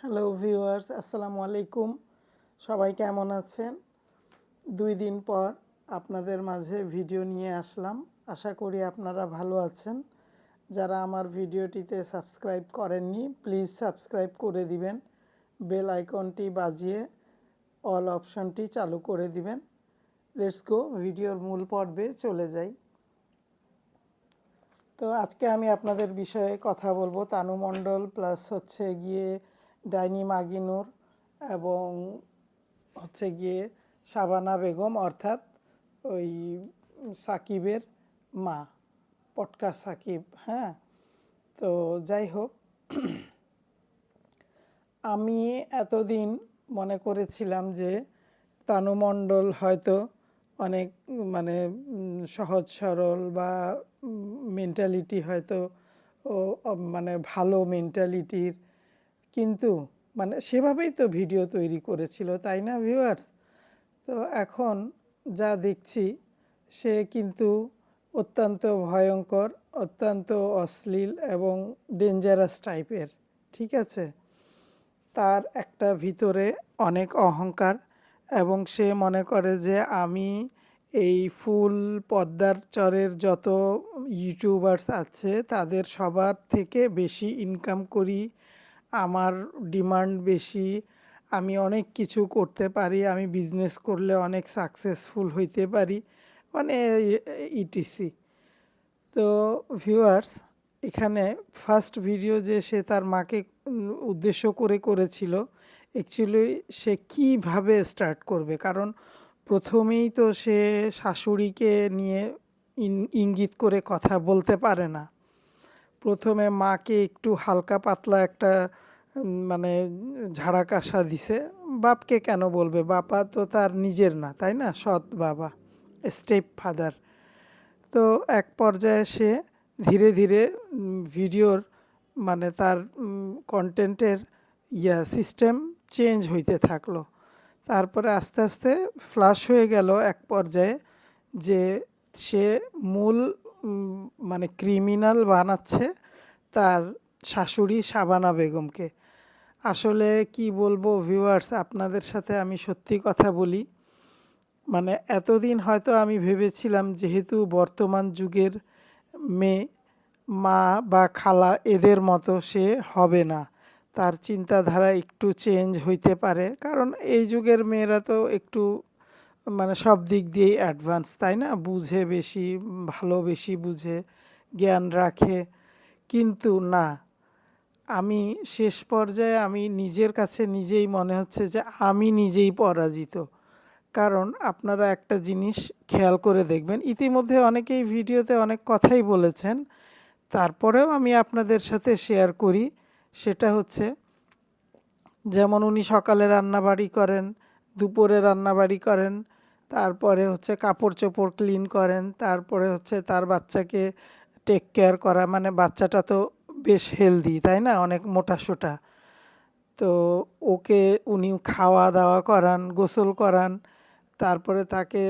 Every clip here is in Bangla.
হ্যালো ভিউয়ার্স, আসসালামু আলাইকুম। সবাই কেমন আছেন? 2 দিন পর আপনাদের মাঝে ভিডিও নিয়ে আসলাম। আশা করি আপনারা ভালো আছেন। যারা আমার ভিডিওটিতে সাবস্ক্রাইব করেননি প্লিজ সাবস্ক্রাইব করে দিবেন, বেল আইকনটি বাজিয়ে অল অপশনটি চালু করে দিবেন। লেটস গো ভিডিওর মূল পর্বে চলে যাই। তো আজকে আমি আপনাদের বিষয়ে কথা বলবো তানু মণ্ডল প্লাস হচ্ছে গিয়ে ডাইনি মাগিনুর এবং হচ্ছে গিয়ে শাবানা বেগম, অর্থাৎ ওই সাকিবের মা, পটকা সাকিব। হ্যাঁ, তো যাই হোক, আমি এতদিন মনে করেছিলাম যে তানু মণ্ডল হয়তো অনেক সহজ সরল বা মেন্টালিটি হয়তো মানে ভালো মেন্টালিটির, কিন্তু সেভাবেই তো ভিডিও তৈরি করেছিল, তাই না ভিউয়ার্স? তো এখন যা দেখছি সে কিন্তু অত্যন্ত ভয়ঙ্কর, অত্যন্ত অশ্লীল এবং ডেঞ্জারাস টাইপের। ঠিক আছে, তার একটা ভিতরে অনেক অহংকার এবং সে মনে করে যে আমি এই ফুল পদ্মার চরের যত ইউটিউবার্স আছে তাদের সবার থেকে বেশি ইনকাম করি, আমার ডিমান্ড বেশি, আমি অনেক কিছু করতে পারি, আমি বিজনেস করলে অনেক সাকসেসফুল হইতে পারি, মানে ইটিসি। তো ভিউয়ার্স, এখানে ফার্স্ট ভিডিও যে সে তার মাকে উদ্দেশ্য করে করেছিল, অ্যাকচুয়ালি সে কিভাবে স্টার্ট করবে, কারণ প্রথমেই তো সে শাশুড়িকে নিয়ে ইঙ্গিত করে কথা বলতে পারে না। প্রথমে মাকে একটু হালকা পাতলা একটা মানে ঝাড়া কাশা দিছে। বাপকে কেন বলবে, বাবা তো তার নিজের না, তাই না, সৎ বাবা, স্টেপ ফাদার। তো এক পর্যায়ে সে ধীরে ধীরে ভিডিওর তার কন্টেন্টের সিস্টেম চেঞ্জ হইতে থাকলো। তারপরে আস্তে আস্তে ফ্লাশ হয়ে গেল এক পর্যায়ে যে সে মূল ক্রিমিনাল বানাচ্ছে তার শাশুড়ি শাবানা বেগমকে। আসলে কি বলবো ভিউয়ার্স, আপনাদের সাথে আমি সত্যি কথা বলি, এতদিন হয়তো আমি ভেবেছিলাম যেহেতু বর্তমান যুগের মেয়ে, মা বা খালা এদের মতো সে হবে না, তার চিন্তাধারা একটু চেঞ্জ হইতে পারে, কারণ এই যুগের মেয়েরা তো একটু সব দিক দিয়েই অ্যাডভান্স, তাই না, বুঝে বেশি, ভালো বেশি বুঝে, জ্ঞান রাখে। কিন্তু না, আমি শেষ পর্যায়ে আমি নিজের কাছে নিজেই মনে হচ্ছে যে আমি নিজেই পরাজিত। কারণ আপনারা একটা জিনিস খেয়াল করে দেখবেন, ইতিমধ্যে অনেকেই ভিডিওতে অনেক কথাই বলেছেন, তারপরেও আমি আপনাদের সাথে শেয়ার করি। সেটা হচ্ছে, যেমন উনি সকালে রান্নাবাড়ি করেন, দুপুরে রান্নাবাড়ি করেন, তারপরে হচ্ছে কাপড় চোপড় ক্লিন করেন, তারপরে হচ্ছে তার বাচ্চাকে টেক কেয়ার করা, বাচ্চাটা তো বেশ হেলদি, তাই না, অনেক মোটাসোটা। তো ওকে উনি খাওয়া দাওয়া করান, গোসল করান, তারপরে তাকে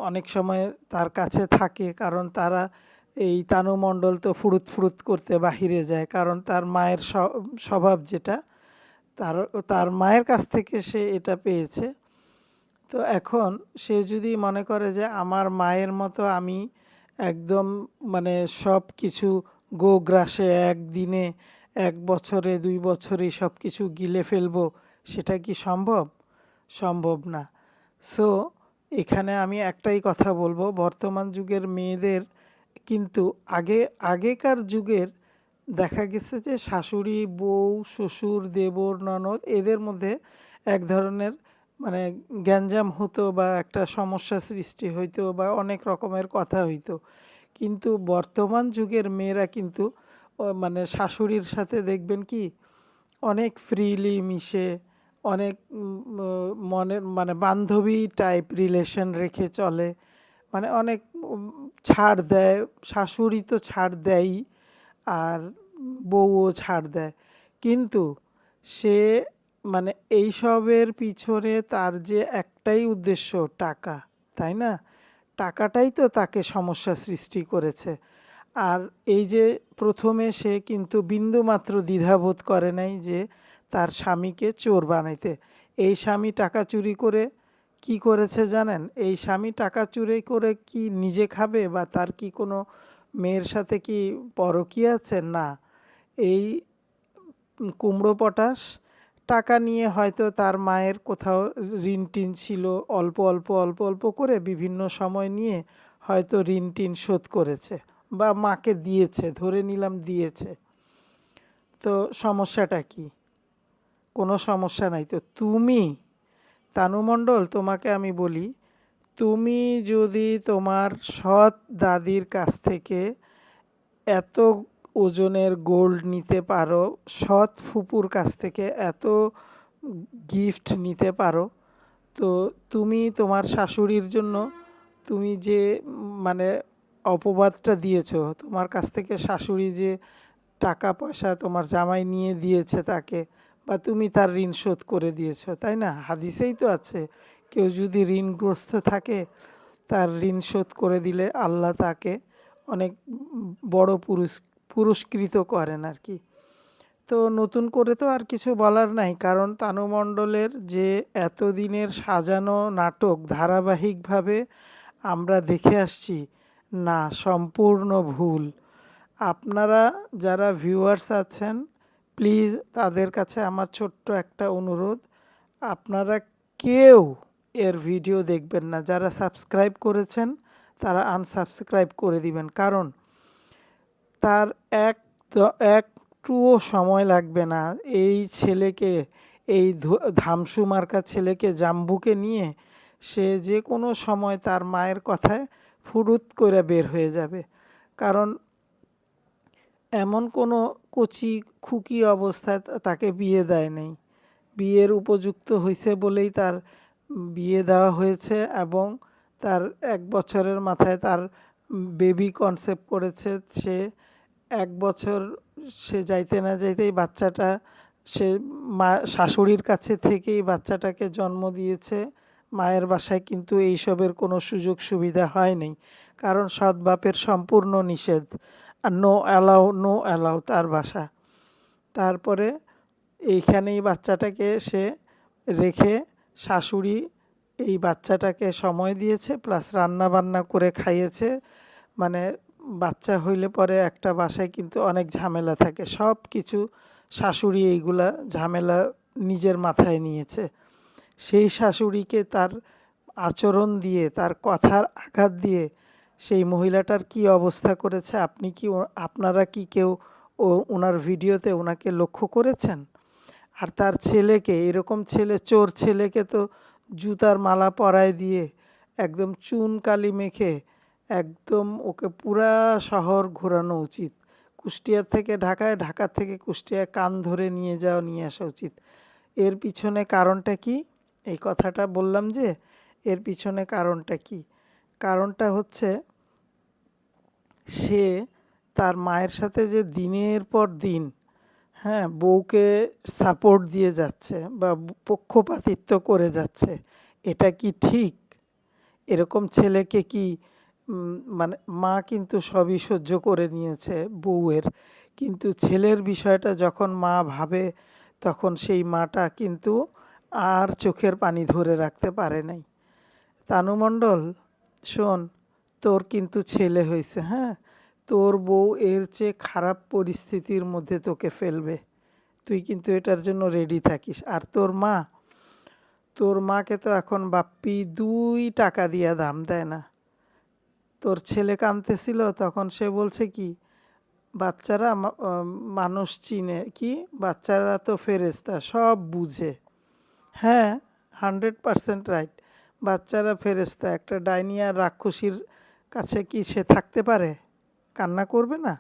অনেক সময় তার কাছে থাকে, কারণ তারা এই তানু মণ্ডল তো ফুরুত ফুরুত করতে বাহিরে যায়, কারণ তার মায়ের স্বভাব যেটা, তার তার মায়ের কাছ থেকে সে এটা পেয়েছে। তো এখন সে যদি মনে করে যে আমার মায়ের মতো আমি একদম সব কিছু গোগ্রাসে একদিনে, এক বছরে, 2 বছরে সব কিছু গিলে ফেলবো, সেটা কি সম্ভব? সম্ভব না। সো এখানে আমি একটাই কথা বলবো, বর্তমান যুগের মেয়েদের কিন্তু আগেকার যুগের দেখা গেছে যে শাশুড়ি, বউ, শ্বশুর, দেবর, ননদ এদের মধ্যে এক ধরনের মানে গ্যাঞ্জাম হতো বা একটা সমস্যা সৃষ্টি হইতো বা অনেক রকমের কথা হইতো। কিন্তু বর্তমান যুগের মেয়েরা কিন্তু শাশুড়ির সাথে দেখবেন কি অনেক ফ্রিলি মিশে, অনেক মনের বান্ধবী টাইপ রিলেশন রেখে চলে, অনেক ছাড় দেয়। শাশুড়ি তো ছাড় দেয়ই, আর বউও ছাড় দেয়, কিন্তু সে এইসবের পিছনে তার যে একটাই উদ্দেশ্য, টাকা, তাই না, টাকাটাই তো তাকে সমস্যা সৃষ্টি করেছে। আর এই যে প্রথমে সে কিন্তু বিন্দুমাত্র দ্বিধাবোধ করে নাই যে তার স্বামীকে চোর বানাইতে। এই স্বামী টাকা চুরি করে কি করেছে জানেন? এই স্বামী টাকা চুরি করে কি নিজে খাবে বা তার কি কোনো মেয়ের সাথে কি পরকীয়া আছে? না। এই কুমড়ো পটাশ টাকা নিয়ে হয়তো তার মায়ের কোথাও ঋণ-টিন ছিল, অল্প, অল্প, অল্প, অল্প করে বিভিন্ন সময় নিয়ে হয়তো ঋণ-টিন শোধ করেছে বা মাকে দিয়েছে, ধরে নিলাম দিয়েছে। তো সমস্যাটা কি? কোনো সমস্যা নাই। তো তুমি, তানু মণ্ডল, তোমাকে আমি বলি, তুমি যদি তোমার সৎ দাদির কাছ থেকে এত ওজনের গোল্ড নিতে পারো, সৎ ফুপুর কাছ থেকে এত গিফট নিতে পারো, তো তুমি তোমার শাশুড়ির জন্য তুমি যে মানে অপবাদটা দিয়েছো, তোমার কাছ থেকে শাশুড়ি যে টাকা পয়সা তোমার জামাই নিয়ে দিয়েছে তাকে, বা তুমি তার ঋণ শোধ করে দিয়েছো, তাই না? হাদিসেই তো আছে, কেউ যদি ঋণগ্রস্ত থাকে তার ঋণ শোধ করে দিলে আল্লাহ তাকে অনেক বড় পুরস্কৃত করেন আর কি। তো নতুন করে তো আর কিছু বলার নাই, কারণ তানু মণ্ডলের যে এতদিনের সাজানো নাটক ধারাবাহিকভাবে আমরা দেখে আসছি, না, সম্পূর্ণ ভুল। আপনারা যারা ভিউয়ার্স আছেন, প্লিজ তাদের কাছে আমার ছোট্ট একটা অনুরোধ, আপনারা কেউ এর ভিডিও দেখবেন না। যারা সাবস্ক্রাইব করেছেন তারা আনসাবস্ক্রাইব করে দিবেন, কারণ তার একটুও সময় লাগবে না এই ছেলেকে, এই ধামসু মার্কা ছেলেকে, জাম্বুকে নিয়ে সে যে কোনো সময় তার মায়ের কথায় ফুরুত করে বের হয়ে যাবে। কারণ এমন কোনো কচি খুকি অবস্থায় তাকে বিয়ে দেয় নাই, বিয়ের উপযুক্ত হয়েছে বলেই তার বিয়ে দেওয়া হয়েছে, এবং তার 1 বছরের মাথায় তার বেবি কনসেপ্ট করেছে সে। 1 বছর সে যাইতে না যাইতেই বাচ্চাটা সে শাশুড়ির কাছে থেকেই বাচ্চাটাকে জন্ম দিয়েছে। মায়ের বাসায় কিন্তু এইসবের কোনো সুযোগ সুবিধা হয়নি, কারণ সৎ বাপের সম্পূর্ণ নিষেধ, আর নো অ্যালাউ, নো অ্যালাউ তার বাসা। তারপরে এইখানেই বাচ্চাটাকে সে রেখে শাশুড়ি এই বাচ্চাটাকে সময় দিয়েছে, প্লাস রান্না বান্না করে খাইয়েছে। মানে বাচ্চা হইলে পরে একটা বাসায় কিন্তু অনেক ঝামেলা থাকে, সব কিছু শাশুড়ি এইগুলা ঝামেলা নিজের মাথায় নিয়েছে। সেই শাশুড়িকে তার আচরণ দিয়ে, তার কথার আঘাত দিয়ে সেই মহিলাটার কি অবস্থা করেছে, আপনারা কি কেউ ওনার ভিডিওতে ওনাকে লক্ষ্য করেছেন? আর তার ছেলেকে, এরকম ছেলে, চোর ছেলেকে তো জুতার মালা পরায় দিয়ে একদম চুন কালি মেখে একদম ওকে পুরা শহর ঘোরানো উচিত। কুষ্টিয়া থেকে ঢাকায়, ঢাকা থেকে কুষ্টিয়া কান ধরে নিয়ে আসা উচিত। এর পিছনে কারণটা কি? এই কথাটা বললাম যে এর পিছনে কারণটা কি? কারণটা হচ্ছে সে তার মায়ের সাথে যে দিনের পর দিন, হ্যাঁ, বউকে সাপোর্ট দিয়ে যাচ্ছে বা পক্ষপাতিত্ব করে যাচ্ছে, এটা কি ঠিক? এরকম ছেলেকে কি মানে মা কিন্তু সবই সহ্য করে নিয়েছে বউয়ের, কিন্তু ছেলের বিষয়টা যখন মা ভাবে তখন সেই মাটা কিন্তু আর চোখের পানি ধরে রাখতে পারে নাই। তানু মণ্ডল, শোন, তোর কিন্তু ছেলে হয়েছে, হ্যাঁ, তোর বউ এর চেয়ে খারাপ পরিস্থিতির মধ্যে তোকে ফেলবে, তুই কিন্তু এটার জন্য রেডি থাকিস। আর তোর মাকে তো এখন বাপ্পি 2 টাকা দিয়া দাম দেয় না। তোর ছেলে কাঁদতেছিল তখন সে বলছে কি, বাচ্চারা মানুষ চিনে কি, বাচ্চারা তো ফেরেশতা, সব বুঝে। হ্যাঁ, 100% রাইট। বাচ্চারা ফেরেশতা, একটা ডাইনি আর রাক্ষসীর কাছে কি সে থাকতে পারে? কান্না করবে না?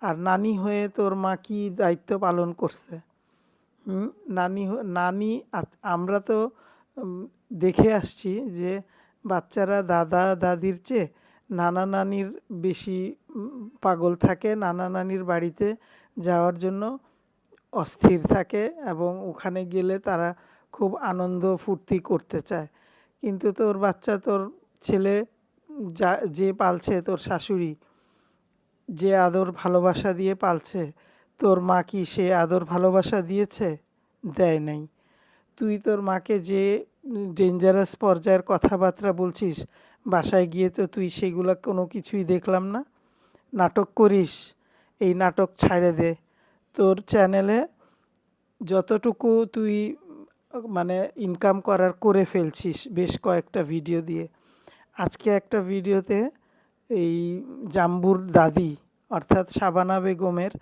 আর নানি হয়ে তোর মা কি দায়িত্ব পালন করছে? নানি আমরা তো দেখে আসছি যে বাচ্চারা দাদা দাদির চেয়ে নানা নানির বেশি পাগল থাকে, নানা নানির বাড়িতে যাওয়ার জন্য অস্থির থাকে, এবং ওখানে গেলে তারা খুব আনন্দ ফুর্তি করতে চায়। কিন্তু তোর বাচ্চা, তোর ছেলে যে পালছে, তোর শাশুড়ি যে আদর ভালোবাসা দিয়ে পালছে, তোর মা কি সে আদর ভালোবাসা দিয়েছে? দেয় নাই। তুই তোর মাকে যে ডেঞ্জারাস পর্যায়ের কথাবার্তা বলছিস, বাসায় গিয়ে তো তুই সেগুলা কোনো কিছুই দেখলাম না। নাটক করিস, এই নাটক ছাইড়ে দে। তোর চ্যানেলে যতটুকু তুই মানে ইনকাম করার করে ফেলছিস বেশ কয়েকটা ভিডিও দিয়ে। আজকে একটা ভিডিওতে এই জাম্বুর দাদি অর্থাৎ শাবানা বেগমের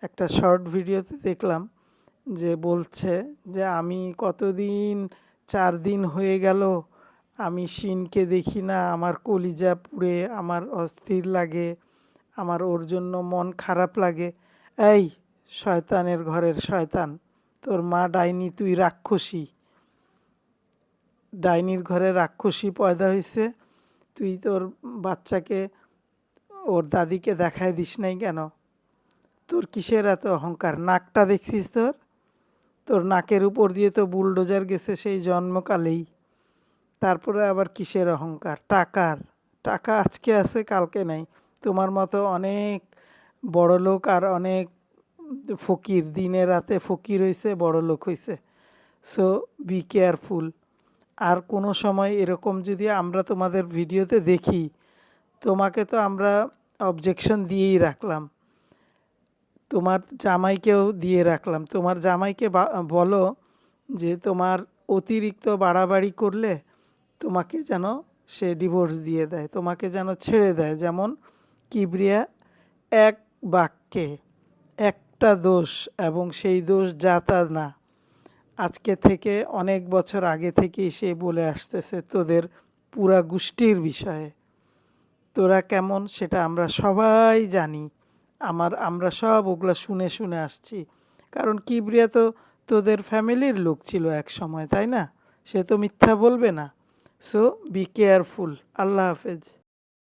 একটা শর্ট ভিডিওতে দেখলাম যে বলছে যে আমি কতদিন 4 দিন হয়ে গেল আমি শিনকে দেখি না, আমার কলিজা পুড়ে আমার অস্থির লাগে, আমার ওর জন্য মন খারাপ লাগে। এই শয়তানের ঘরের শয়তান, তোর মা ডাইনি, তুই রাক্ষসী, ডাইনির ঘরে রাক্ষসী পয়দা হয়েছে। তুই তোর বাচ্চাকে ওর দাদিকে দেখায় দিস নাই কেন? তোর কিসের এত অহংকার? নাকটা দেখছিস তোর? তোর নাকের উপর দিয়ে তো বুলডোজার গেছে সেই জন্মকালেই। তারপরে আবার কিসের অহংকার? টাকার। টাকা আজকে আছে কালকে নাই। তোমার মতো অনেক বড়লোক আর অনেক ফকির দিনে রাতে ফকির হইছে, বড়লোক হইছে। So be careful. আর কোনো সময় এরকম যদি আমরা তোমাদের ভিডিওতে দেখি, তোমাকে তো আমরা অবজেকশন দিয়েই রাখলাম, তোমার জামাইকেও দিয়ে রাখলাম। তোমার জামাইকে বলো যে তোমার অতিরিক্ত বাড়াবাড়ি করলে তোমাকে যেন সে ডিভোর্স দিয়ে দেয়, তোমাকে যেন ছেড়ে দেয়। যেমন কিবরিয়া এক বাক্যে একটা দোষ, এবং সেই দোষ যা তা না, আজকে থেকে অনেক বছর আগে থেকেই সে বলে আসতেছে তোদের পুরা গোষ্ঠীর বিষয়ে। তোরা কেমন সেটা আমরা সবাই জানি। আমরা সব ওগুলা শুনে শুনে আসছি। কারণ কিবরিয়া তো তোদের ফ্যামিলির লোক ছিল এক সময়, তাই না? সে তো মিথ্যা বলবে না। So be careful. আল্লাহ হাফেজ।